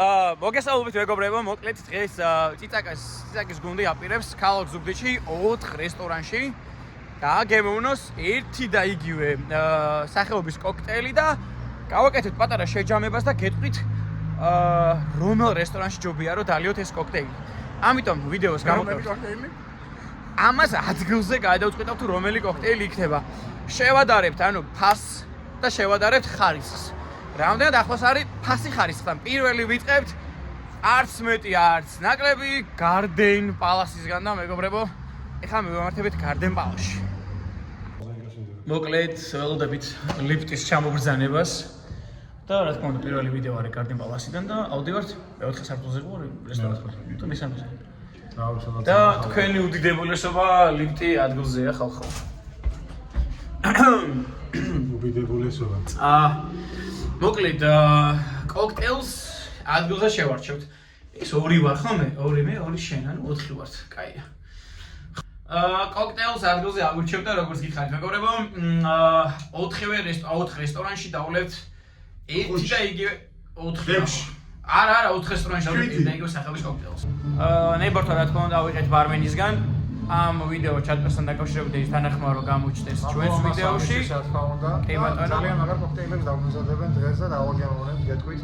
მოგესალმებით მეგობრებო, მოკლედ დღეს ციცაკის გუნდი აპირებს ქალაქ ზუგდიდში 4 რესტორანში და გემოვნოს ერთი და იგივე სახეობის კოქტეილი და გავაკეთებთ პატარა შეჯამებას და გეტყვით რომელ რესტორანში ჯობია რომ დალიოთ ეს კოქტეილი. ამიტომ ვიდეოს გამოვიყენებთ. ამას ადგილზე გადავწყვეტავ თუ რომელი კოქტეილი იქნება. შევადარებთ ანუ ფასს და შევადარებთ ხარისხს. რამდენად ახლოს არის ფასი ხარისხთან. პირველი ვიწყებთ არც მეტი არც ნაკლები გარდენ პალასისგან და მეგობრებო, ეხლა მივამართებით გარდენ პალასში. მოკლედ ველოდებით ლიფტის ჩამობრძანებას და რა თქმა უნდა პირველი ვიდეო არის გარდენ პალასიდან და ავდივართ მე-4 სართულზე ყური რესტორანში. თუ მესამეზე. და თქვენი უდიდებულესობა ლიფტი ადგილზეა ხალხო. უდიდებულესობა. მოკლედ კოქტეილს ადგილზე შევარჩევთ. ეს 2 ვარ ხოლმე, 2 მე, 2 შენ, ანუ 4 ვართ. კაია. კოქტეილს ადგილზე აგვირჩევთ და როგორც გითხარით მეგობრებო, 4 რესტორანში დავლებთ ერთი და იგივე 4 არა, 4 რესტორანში დავლებთ და იგივე სახეობის კოქტეილს. ნეიბორთან რა თქმა უნდა ავიღეთ ბარმენისგან. ამ ვიდეო ჩატვირთთან დაკავშირებით ის თანახმაა რომ გამოჩნდეს ჩვენს ვიდეოში. კი ბატონო, ძალიან მაგარ კოქტეილებს დავმზადებენ დღეს და დავაგემოვნებ გეტყვით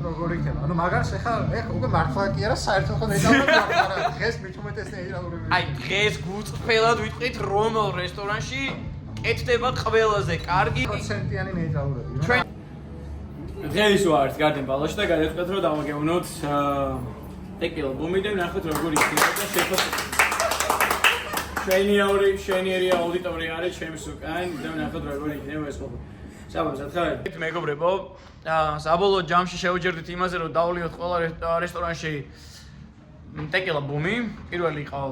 როგორი იქნება. ანუ მაგარს ეხლა უკვე მართლა კი არა საერთოდ ხო ნეიტრალურად არა დღეს მიჩუმეთ ეს ნეიტრალურები. აი დღეს გუწფელად ვიტყვით რომელ რესტორანში კეთდება ყველაზე კარგი პროცენტიანი ნეიტრალურები. ჩვენ დღეს ვართ გარდენ პალასში და გადავწყვეტ რომ დავაგემოვნოთ ტეკილა ბუმი და ნახოთ როგორი იქნება და შეფასებით. შენიერი აუდიტორია არის ჩემს უკან და ნახოთ როგორი იქნება ეს ყოფილი. საბოლოოდ ხარ? მეგობრებო, საბოლოო ჯამში შევჯერდით იმაზე რომ დავლიოთ ყველა რესტორანში ტეკილა ბუმი. პირველი იყო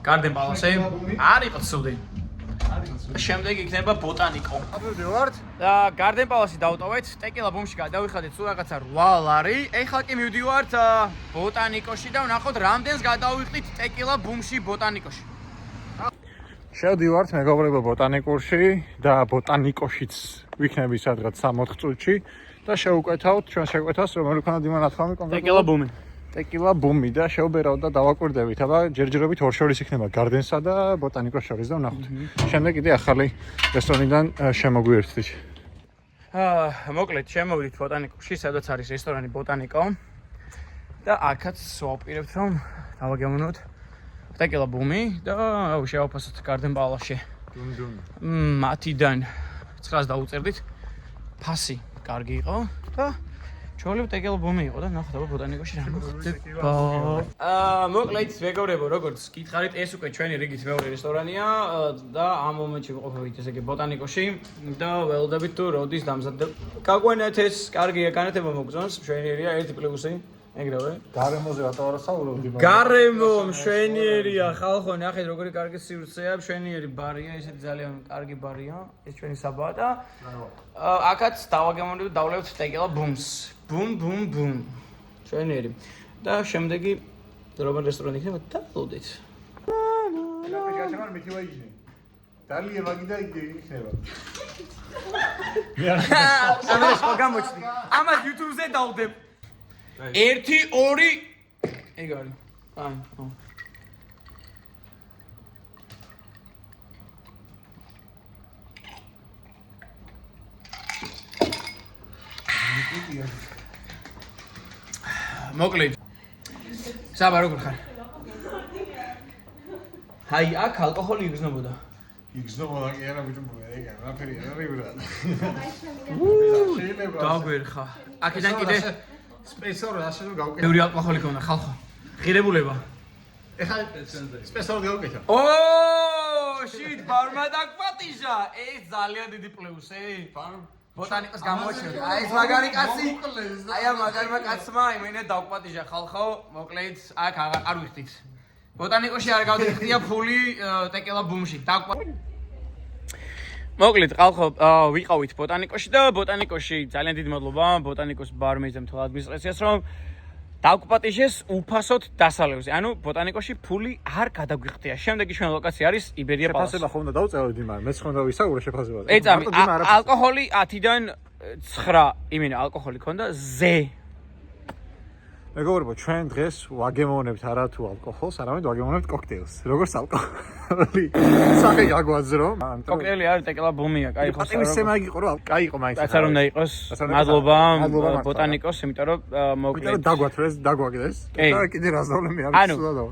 გარდენ პალასი. არ იყო ცუდი. შემდეგ იქნება ბოტანიკო. მივდივართ და გარდენ პალასი დავტოვეთ, ტეკილა ბუმში გადავიხადეთ სულ რაღაცა 8 ლარი. ეხლა კი მივდივართ ბოტანიკოში და ვნახოთ რამდენს გადავიხდით ტეკილა ბუმში ბოტანიკოში. შევდივართ მეგობრებო ბოტანიკურში და ბოტანიკოშიც ვიქნები სადღაც 3-4 წუთში და შევუკვეთავთ ჩვენ შეგვეთავს რომელი ქონა დიმა ნათქვამი კონკრეტულად ტეკილა ბუმი. ტეკილა ბუმი და შევბერავთ და დავაკვირდებით, აბა ჯერჯერობით ორ შორის იქნება გარდენსა და ბოტანიკოს შორის და ვნახოთ. შემდეგ კიდე ახალი რესტორანიდან შემოგვიერთდით. მოკლედ შემოვიდით ბოტანიკოში, სადაც არის რესტორანი ბოტანიკო და აქაც ვაპირებთ რომ დავაგემოვნოთ ტეკილა ბუმი და შევაფასოთ გარდენ პალასში. მათიდან 9-ს დაუწერდით. ფასი კარგი იყო და ჩოლებ ტეკილა ბუმი იყო და ნახოთ აბა ბოტანიკოში რა მოხდება. მოკლედ მეგობრებო, როგორც გითხარით, ეს უკვე ჩვენი რიგით მეორე რესტორანია და ამ მომენტში ვიყოფებით ესე იგი ბოტანიკოში და ველოდებით თუ როდის დამზადდება. გაგვენეთ ეს კარგია, განათება მოგწონს, მშვენიერია, ერთი პლუსი. ეგრევე. გარემოზე ვატოვარასაუბრობდი. გარემო მშვენიერია, ხალხო, ნახეთ როგორი კარგი სივრცეა, მშვენიერი ბარია, ესეთი ძალიან კარგი ბარია, ეს ჩვენი საბაა და აქაც დავაგემოვნებთ, დავლებთ ტეკილა ბუმს. ბუმ ბუმ ბუმ. მშვენიერი. და შემდეგი რომელ რესტორანი იქნება დალოდეთ. გაჩემარ მითი ვაიჯნი. დალია მაგი და იქნება. ამას ხო გამოჩნდი. ამას YouTube-ზე დავდებ. 1 2 ეგ არის. აი, ხო. მოკლედ. საბა როგორ ხარ? აი, აქ ალკოჰოლი იგრძნობოდა. იგრძნობოდა კი არა ბიჭო, ეგ არაფერი არ არის ბრატ. დაგვერხა. აქედან კიდე სპეციალურად ასე რომ გავუკეთე. ბევრი ალკოჰოლი ქონდა ხალხო. ღირებულება. ეხლა სპეციალურად გავუკეთე. შიტ, ბარმა დაგპატიჟა. ეს ძალიან დიდი პლუსი. ბოტანიკოს გამოჩნდა. აი ეს მაგარი კაცი. აი ამ მაგარმა კაცმა იმენა დაგპატიჟა ხალხო. მოკლედ აქ არ ვიხდით. ბოტანიკოში არ გავდიხდია ფული ტეკილა ბუმში. მოკლედ ხალხო, ვიყავით ბოტანიკოში და ბოტანიკოში ძალიან დიდი მადლობა ბოტანიკოს ბარმენს მთლად მისწრეს რომ დაგვპატიჟეს უფასოდ დასალევზე. ანუ ბოტანიკოში ფული არ გადაგვიხდია. შემდეგი ჩვენ ლოკაცია არის იბერია პალასი. შეფასება ხომ უნდა დავწეროთ იმან, მეც ხომ და ვისაუბრე შეფასებაზე. ეწამი, ალკოჰოლი 10-დან 9, იმენა ალკოჰოლი ქონდა ზე. მეგობრებო, ჩვენ დღეს ვაგემოვნებთ არა თუ ალკოჰოლს, არამედ ვაგემოვნებთ კოქტეილს. როგორც ალკოჰოლი. სახე გაგვაძრო. კოქტეილი არის ტეკილა ბუმია, კაი ხო. პატივისცემა იყო რომ კაი იყო მაინც. რაც არ უნდა იყოს. მადლობა ბოტანიკოს, იმიტომ რომ მოკლედ დაგვაგდეს. და კიდე რას დავლემი არის სულადო.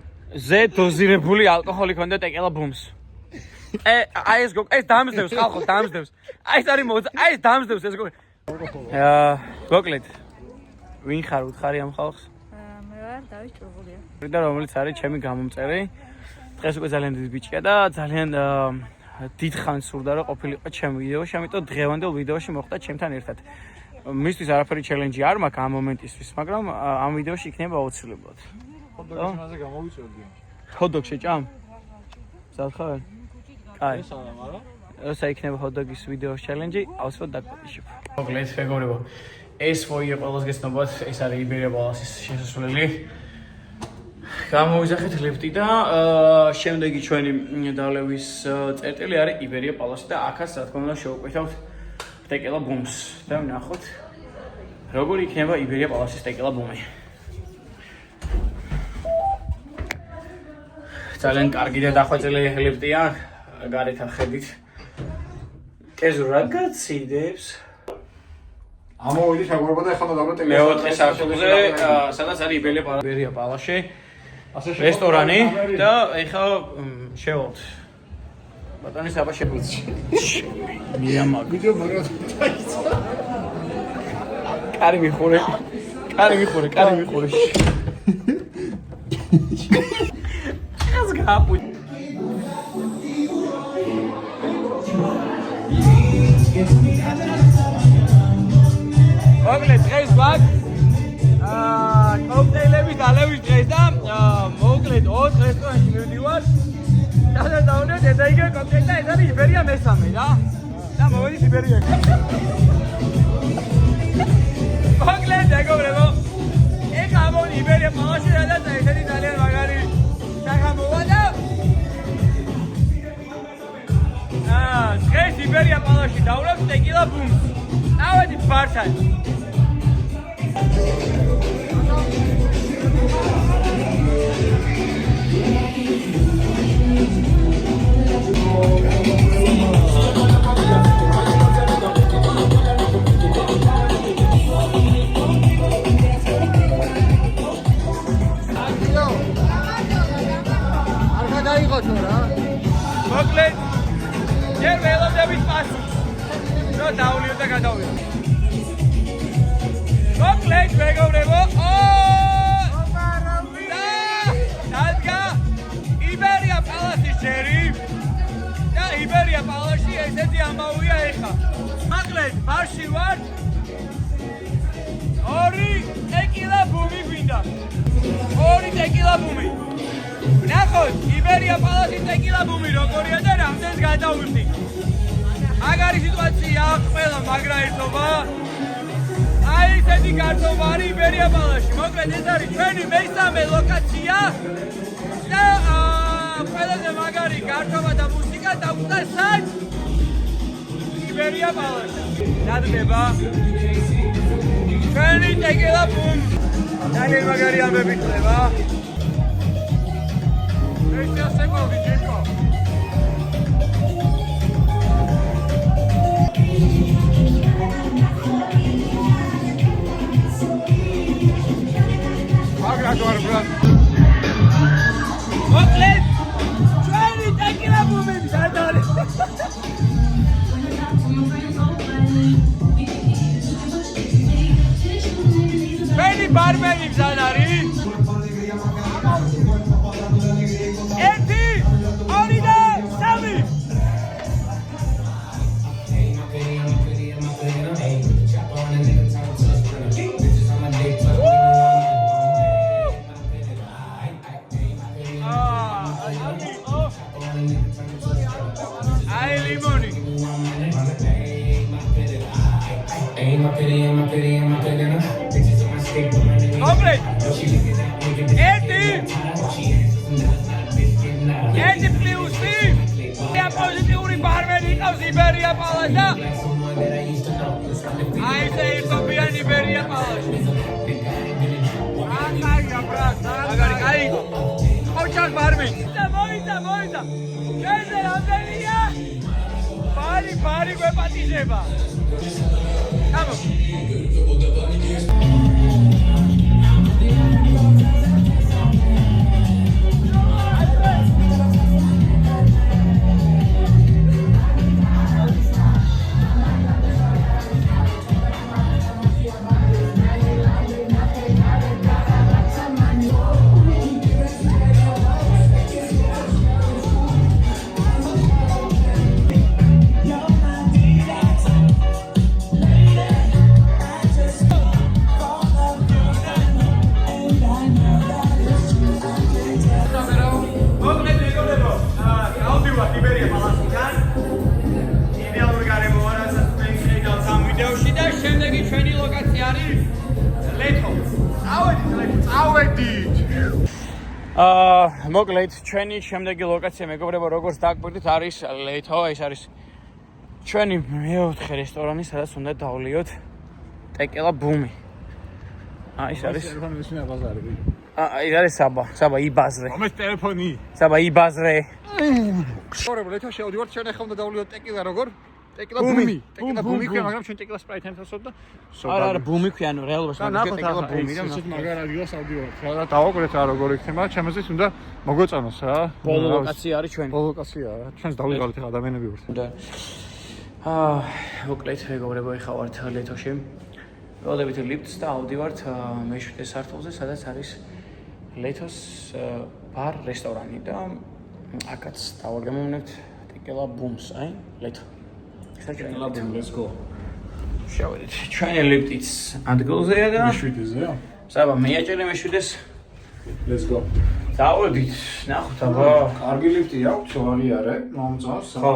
ზე დოზირებული ალკოჰოლი ქონდა ტეკილა ბუმს. აი ეს დამსდევს ხალხო, დამსდევს. აი ეს არის აი ეს დამსდევს ეს მოკლედ ვინ ხარ უთხარი ამ ხალხს? მე ვარ დავით ჭურღულია. და რომელიც არის ჩემი გამომწერი. დღეს უკვე ძალიან დიდი ბიჭია და ძალიან დიდ ხანს სურდა რომ ყოფილიყო ჩემ ვიდეოში, ამიტომ დღევანდელ ვიდეოში მოხდა ჩემთან ერთად. მისთვის არაფერი ჩელენჯი არ მაქვს ამ მომენტისთვის, მაგრამ ამ ვიდეოში იქნება აუცილებლად. ხოდოგის მასე გამოვიწევდი. ჰოდოგ შეჭამ? სათხარ? კაი. სალამ არა? როცა იქნება ჰოდოგის ვიდეოს ჩელენჯი, აუცილებლად დაგპატიჟებ. მოკლედ, მეგობრებო, ეს ფოიე ყველას გესნობათ, ეს არის იბერია პალასის შესასვლელი. გამოვიძახეთ ლიფტი და შემდეგი ჩვენი დალევის წერტილი არის იბერია პალასი და აქაც რა თქმა უნდა შევუკვეთავთ ტეკილა ბუმს და ვნახოთ როგორი იქნება იბერია პალასის ტეკილა ბუმი. ძალიან კარგი და დახვეწილი ლიფტია, გარეთ ხედით. ეს რა გაციდებს? ამოვიდით მეგობრებო და ეხლა დავბრუნდეთ მეოთხე სართულზე, სადაც არის იბერია პალასი. რესტორანი და ეხლა შევალთ. ბატონი საბა შეგვიძლია. მიამაგ. ვიდეო მაგრამ დაიწყო. კარი მიხურე. ჩას გაპუ. მოკლედ დღეს ვარ კოქტეილების დალევის დღეს და მოკლედ 4 რესტორანში მივდივარ. და დაუნდეთ ეს იგივე კოქტეილი და ეს არის იბერია მესამე რა. და მოვედი იბერია. მოკლედ მეგობრებო, ეხლა ამოვედი იბერია პალასში და ესეთი ძალიან მაგარი საღამოა და დღეს იბერია პალასში დავვრებ ტეკილა ბუმს. ავედით ბართან. მოკლედ ჯერ ველოდებით პასუხს რომ დავლიო და გადავიდო. მოკლედ მეგობრებო, დადგა იბერია პალასის ჯერი და იბერია პალასში ესეთი ამბავია ეხლა. მოკლედ ბარში ვარ. 2 ტეკილა ბუმი გვინდა. 2 ტეკილა ბუმი. ნახოთ, იბერია პალასის ტეკილა ბუმი როგორია და რამდენს გადავიხდი. მაგარი სიტუაცია აქვს ყველა მაგრა ერთობა. აი ესეთი გართობა არის იბერია პალასში. მოკლედ ეს არის ჩვენი მესამე ლოკაცია და ყველაზე მაგარი გართობა და მუსიკა დაგვდა სად? იბერია პალასში. დადგება ჩვენი ტეკილა ბუმი. ძალიან მაგარი ამბები ხდება. Esta semana DJ-ko. Agrador, brother. Mokled. Try tequila movement, sadari. Many barmen sadari. იბერია პალასი. აი ეს იტოპიანი იბერია პალასი. მოიცა. შენზე რამდენია? ბარი გვეპატიჟება. გამო. მოკლედ ჩვენი შემდეგი ლოკაცია მეგობრებო როგორც დაგვირდით არის ლეთო ეს არის ჩვენი მეოთხე რესტორანი სადაც უნდა დავლიოთ ტეკელა ბუმი ეს არის ეს არის საბა იბაზრე მომეს ტელეფონი საბა იბაზრე მეგობრებო ლეთო შევდივართ ჩვენ ახლა უნდა დავლიოთ ტეკელა როგორ ტეკელა ბუმი ქვია მაგრამ ჩვენ ტეკელა სპრაიტი ამთავსოთ და არა ბუმი ქვია ანუ რეალობაში ტეკელა ბუმი და ისეთ მაგარ ადგილას ავდივართ რა დავაკვირდეთ რა როგორ იქნება ჩემთვის უნდა მოგვეწონოს რა ბოლო ლოკაცია არის ჩვენი ბოლო ლოკაცია ჩვენს დავიღალეთ ახლა ადამიანები ვართ და მოკლედ მეგობრებო ეხა ვართ ლეთოში ვიყავდებით ლიფტს და ავდივართ მე-7 სართულზე სადაც არის ლეთოს ბარ რესტორანი და აქაც დავაგემოვნებთ ტეკელა ბუმს აი ლეთო ტეკელა ბუმ let's go შევედით ჩვენი ლიფტიც ადგილზეა და მე-7-ზეა საბა მეაჭერე მე-7-ს let's go დავედით ნახოთ აბა კარგი ლიფტი აქვს აღიარე მომწონს ხო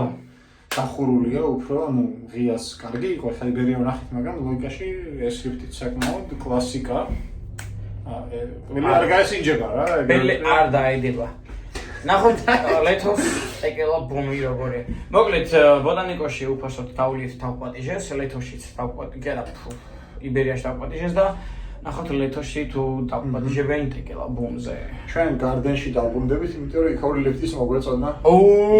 დახურულია უფრო ანუ ღიას კარგი იყო ხა იბერია ვნახეთ მაგრამ ლოგიკაში ეს ლიფტიც საკმაოდ კლასიკა მე არ გაესინჯება რა ბელე არ დაიდება ნახოთ ლეთოს ტეკელა ბუმი როგორია მოკლედ ბოტანიკოში უფასოდ დავლიეთ თავპატიჟეს ლეთოშიც თავპატიჟე და იბერიაში თავპატიჟეს და ნახოთ ლეთოში თუ დავპატიჟებენ ტეკელა ბუმზე ჩვენ გარდენში დავბრუნდებით იმიტომ რომ იქაური ლიფტის მოგვეწონა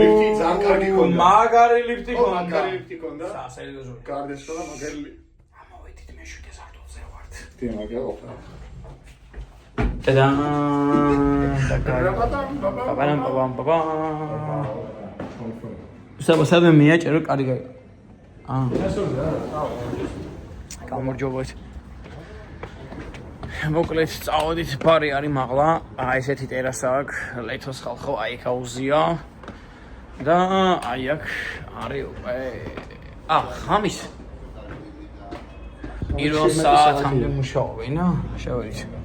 ლიფტი ძალიან კარგი ქონდა მაგარი ლიფტი ქონდა მაგარი ლიფტი ქონდა სერიოზული გარდენში და მაგარი ამოვედით მე-7 სართულზე ვართ ტი მაგარი ყოფნა ტადან პაპამ საბა მეაჭერო კარგი გამარჯობათ მოკლედ წავედით ბარი არის მაღლა ესეთი ტერასა აქვს ლეთოს ხალხო აი აქ აუზია და აი აქ არის უკვე ხამის პირველ საათამდე მუშაობენ შევედით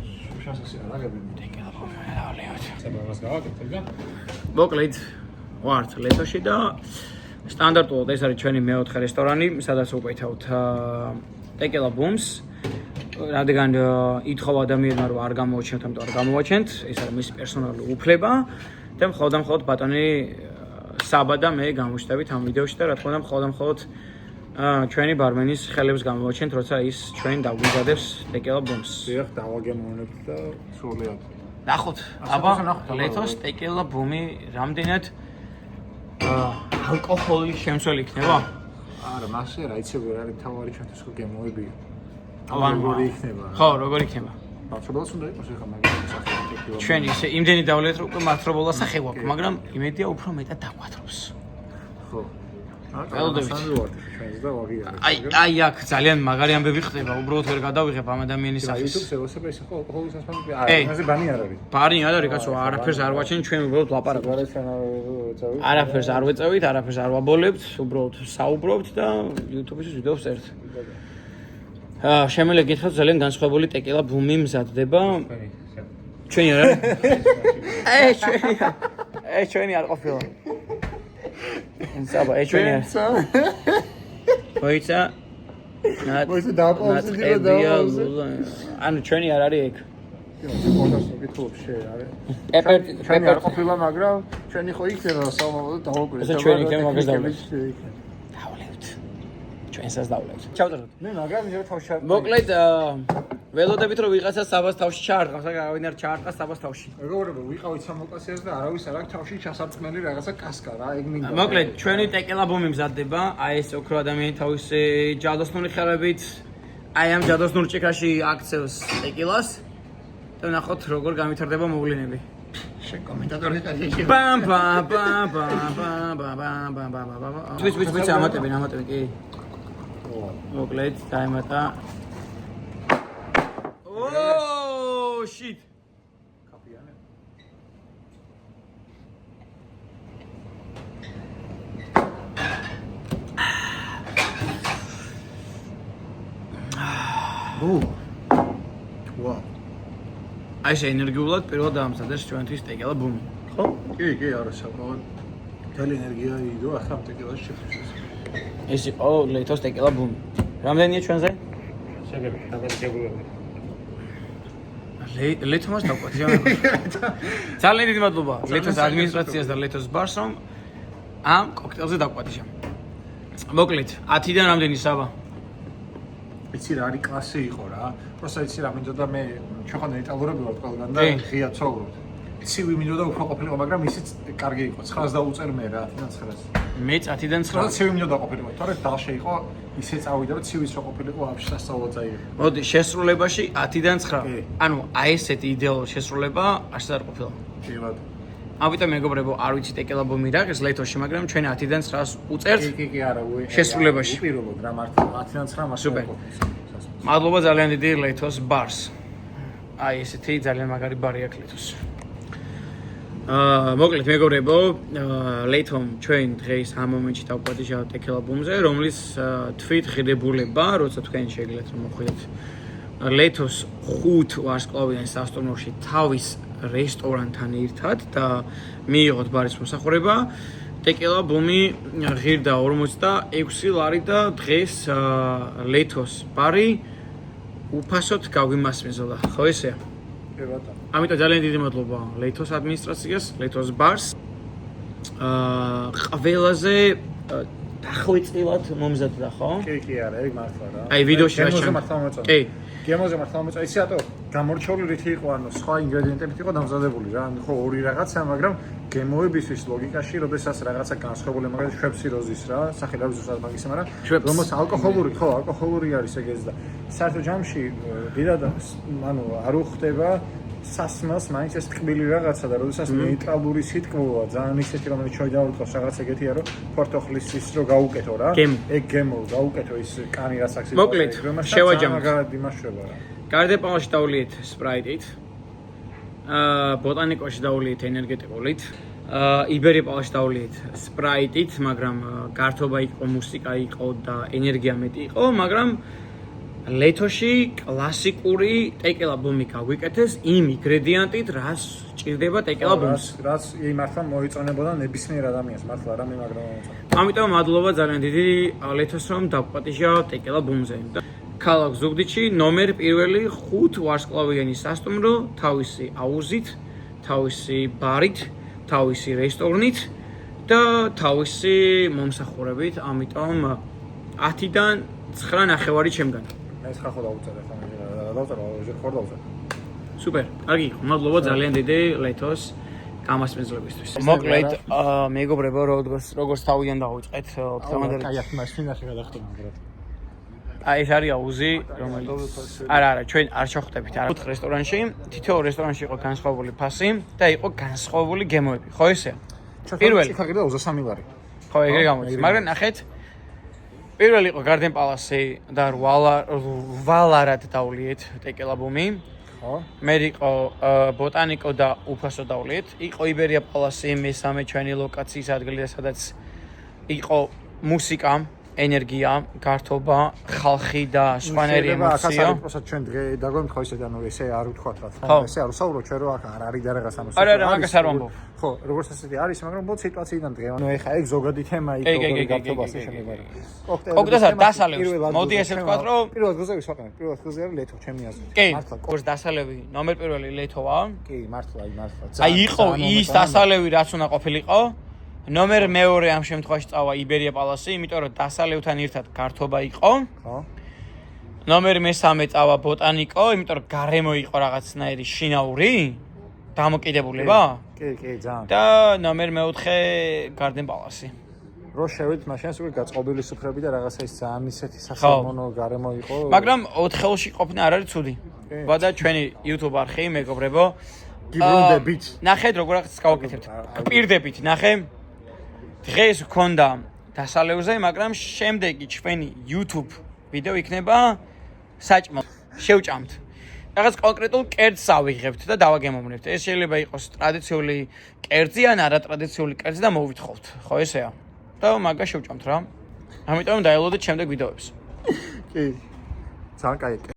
მოკლედ ვართ ლეთოში და სტანდარტულად ეს არის ჩვენი მეოთხე რესტორანი სადაც უკეთავთ ტეკელა ბუმს რადგან ითხოვ ადამიანმა რომ არ გამოვაჩენთ ამიტომ არ გამოვაჩენთ ეს არის მისი პერსონალური უფლება და მხოლოდ ბატონი საბა და მე გამოვშტებით ამ ვიდეოში და რა თქმა უნდა მხოლოდ ჩვენი ბარმენის ხელებს გამოვაჩენთ როცა ის ჩვენ დაგვიზადებს ტეკელა ბუმს დიახ დავაგემოვნებთ და სრულიად ნახოთ აბა ლეთოს ტეკელა ბუმი რამდენად ალკოჰოლის შემცველი იქნება არა მასე რა იცი როგორ არის თავარი ჩვენთვის ხო გემოებია როგორი იქნება ხო როგორი იქნება მათრობელს უნდა იყოს ახლა მაგარი სახელი ჩვენ ისე იმდენი დავლეთ რომ უკვე მათრობელა სახე გვაქვს მაგრამ იმედია უფრო მეტად დაგვათრობს ხო აი აქ ძალიან მაგარი ამბები ხდება უბრალოდ ვერ გადავიღებ ამ ადამიანის სახეს YouTube-ზე ეს ხო ყოველ სასამართლო ამაზე ბანი არ არის ბანი არ არის კაცო არაფერს არ ვაჩენ ჩვენ უბრალოდ ლაპარაკობთ არაფერს არ ვეწევით არაფერს არ ვაბოლებთ უბრალოდ საუბრობთ და YouTube-ის ვიდეოს წერთ შემიძლია გითხრათ ძალიან განსხვავებული ტეკელა ბუმი მზადდება ჩვენი არ არის ჩვენი არ ყოფილა საბა ჩვენი არ მოიცა მოიცა დააპაუზდი და ანუ ჩვენი არ არის ეგ პოდკასტი გითხობს არის ჩვენი არ ყოფილა მაგრამ ჩვენი ხო იქნება სამომავლოდ დავაკვირდით ეს ჩვენი იქნება მაგას დავლევთ ჩვენსაც დავლევთ ჩავწეროთ მე მაგრამ მე თავშა მოკლედ ველოდებით რომ ვიღაცა საბას თავში ჩაარტყავს, ვინ არ ჩაარტყას საბას თავში. მეგობრებო, ვიყავით სამოკასიას და არავის არ აქვს თავში ჩასარწმელი რაღაცა კასკა რა, ეგ მინდა. მოკლედ, ჩვენი ტეკელა ბუმი მზადდება, აი ეს ოქრო ადამიანი თავისი ჯადოსნური ხელებით აი ამ ჯადოსნურ ჭიქაში აქცევს ტეკილას და ნახოთ როგორ გამithარდება მოვლენები. შენ კომენტატორი ხარ. პამ პამ პამ პამ პამ პამ პამ. ვიც ამატები კი. მოკლედ, დაემატა. Oh shit. კაპიანე. ვაუ. აი ეს ენერგიულად პირველად დაამზადეს ჩვენთვის ტეკელა ბუმი. ხო? კი, არა საკმაოდ. მთელი ენერგია იდო ახლა ტეკელას შეფრჩეს. ეს იყო ლეთოს ტეკელა ბუმი. რამდენია ჩვენზე? შეგები, დაგაგებულები. ლეთოს დაყვეთი რა. ძალიან დიდი მადლობა ლეთოს ადმინისტრაციას და ლეთოს ბარს რომ ამ კოქტეილზე დაყვეთი შენ. მოკლედ 10-დან რამდენი საბა? იცი რა არის კლასი იყო რა. პროსტა იცი რა მინდოდა მე ჩვენ იტალურები ვართ ყველგან და ღია ცხოვრობ. ცივი მინდოდა უფრო ყოფილიყო, მაგრამ ისიც კარგი იყო. 9-ს დაუწერ მე რა, 10-დან 9-ს. მე 10-დან 9. რა ცივი მინდოდა ყოფილიყო. თორე დალშე იყო, ისე წავიდა რომ ცივიც რო ყოფილიყო, вообще სასწავლო წაიღე. მოდი, შესრულებაში 10-დან 9. ანუ აი ესეთი იდეალური შესრულება არც არ ყოფილა. კი ბატონო. ამიტომ მეგობრებო, არ ვიცი ტეკელა ბუმი რა ეს ლეთოში, მაგრამ ჩვენ 10-დან 9-ს უწერთ. კი, არა, შესრულებაში. უპირობოდ რა მართლა 10-დან 9 მას სუპერ. მადლობა ძალიან დიდი ლეთოს ბარს. აი ესეთი ძალიან მაგარი ბარი აქვს ლეთოს. მოკლედ მეგობრებო, ლეთომ ჩვენ დღეს ამ მომენტში დავგვადიშავთ ტეკელა ბუმზე, რომლის თვით ღირებულება, როცა თქვენ შეგიძლიათ რომ მოხვიდეთ ლეთოს 5 ვარსკვლავიან სასტუმროში თავის რესტორანთან ერთად და მიიღოთ ბარის მოსახურება. ტეკელა ბუმი ღირდა 46 ლარი და დღეს ლეთოს ბარი უფასოდ გაგვიმასმიზლა, ხო ესეა? კი ბატონო. ამიტომ ძალიან დიდი მადლობა ლეთოს ადმინისტრაციას, ლეთოს ბარს. ყველაზე დახვეწილად მომზადდა, ხო? კი, არა, ეგ მართლა რა. აი ვიდეოში რა ჩემს მართლა მოწონდა. კი. გემოზე მართლა მოწონდა. იცი რატო? გამორჩეული რითი იყო, ანუ სხვა ინგრედიენტებით იყო დამზადებული რა. ანუ ხო ორი რაღაცა, მაგრამ გემოებისთვის ლოგიკაში, როდესაც რაღაცა განსხვავებული, მაგალითად შვეპსი როზის რა, სახელი არ ვიცი მაგისა, მაგრამ რომელსაც ალკოჰოლური, ხო, ალკოჰოლური არის ეგეც და საერთო ჯამში დიდად ანუ არ უხდება სასმელს მაინც ეს ტკბილი რაღაცა და როდესაც ნეიტრალური სიტკბოა ძალიან ისეთი რომელიც შევიდავარდყავს რაღაც ეგეთია რომ ფორტოხლის ის რო გაუკეთო რა ეგ გემო გაუკეთო ის კანი რაც აქვს მოკლედ შევაჯამოთ მაგარად იმაშება რა გარდეპალში დავლიეთ სპრაიტით ბოტანიკოში დავლიეთ ენერგეტიკულით იბერიპალში დავლიეთ სპრაიტით მაგრამ გართობა იყო მუსიკა იყო და ენერგია მეტი იყო მაგრამ ლეთოში კლასიკური ტეკელა ბუმი გაგვიკეთეს იმ ინგრედიენტით, რაც ჭირდება ტეკელა ბუმს. რაც იმართლა მოიწონებოდა ნებისმიერ ადამიანს, მართლა რა მე მაგრამ მოიწონებოდა. ამიტომ მადლობა ძალიან დიდი ლეთოს რომ დაგპატიჟა ტეკელა ბუმზე. ქალაქ ზუგდიდში ნომერ პირველი 5 ვარსკვლავიანი სასტუმრო, თავისი აუზით, თავისი ბარით, თავისი რესტორნით და თავისი მომსახურებით, ამიტომ 10-დან 9.5 ჩემგან. ეს ხახო დაუწერე ხომ დავწერე ხარ დავწერე სუპერ კარგი მადლობა ძალიან დიდი ლეთოს გამასმენძლებისთვის მოკლედ მეგობრებო როგორც თავიდან დავიწყეთ თამადერი კაი აქ მას ფინაში გადახტო მაგრამ აი ეს არის აუზი რომელიც არა ჩვენ არ შევხვდებით არა 4 რესტორანში თითოეულ რესტორანში იყო განსხვავებული ფასი და იყო განსხვავებული გემოები ხო ესეა პირველი ხაგდა 23 ლარი ხო ეგრე გამოდის მაგრამ ნახეთ პირველი იყო გარდენ პალასი და ვალარად დავლიეთ ტეკელა ბუმი. ხო. მე იყო ბოტანიკო და უფასო დავლიეთ. იყო იბერია პალასი მესამე ჩვენი ლოკაციის ადგილი და სადაც იყო მუსიკა, ენერგია, გართობა, ხალხი და სხვანაირი ემოცია. ახლა პროსად ჩვენ დღე დაგვემთხვა ისე ანუ ესე არ ვთქვათ რა. ესე არ ვსაუბრობ ჩვენ რომ აქ არ არის და რაღაც ამას. არა, მაგას არ ვამბობ. ხო, როგორც ასეთი არის, მაგრამ ბოლო სიტუაციიდან დღე. ანუ ეხა ეგ ზოგადი თემა იყო როგორი გართობასე შემეგარი. კოქტეილს დასალევს. მოდი ესე ვთქვათ რომ პირველად გზაზე ვისაუბრებ. პირველად გზაზე არის ლეთო, ჩემი აზრით. მართლა, კურს დასალევი ნომერ პირველი ლეთოა. კი, მართლა. აი იყო ის დასალევი რაც უნდა ყოფილიყო. ნომერ მეორე ამ შემთხვევაში წავა იბერია პალასი, იმიტომ რომ დასალევთან ერთად გართობა იყო. ხო. ნომერი მესამე წავა ბოტანიკო, იმიტომ რომ გარემო იყო რაღაცნაირი შინაური დამოკიდებულება. კი, ძალიან. და ნომერ მეოთხე გარდენ პალასი. რო შევიდეთ მაშინ უკვე გაწყობილი სუფრები და რაღაცა ის ძალიან ისეთი სასიამოვნო გარემო იყო. მაგრამ 4-ში ყოფნა არ არის ცუდი. ვადა ჩვენი YouTube არხი, მეგობრებო. გიბრუნდებით. ნახეთ როგორ რაღაცას გავაკეთებთ. გპირდებით, ნახე. დღეს გქონდა დასალევზე, მაგრამ შემდეგი ჩვენი YouTube ვიდეო იქნება საჭმელ. შევჭამთ. რაღაც კონკრეტულ კერძს ავიღებთ და დავაგემოვნებთ. ეს შეიძლება იყოს ტრადიციული კერძი ან არატრადიციული კერძი და მოვვითხოვთ. ხო ესეა. და მაგას შევჭამთ რა. ამიტომ დაელოდეთ შემდეგ ვიდეოებს. კი. ძალიან კაი.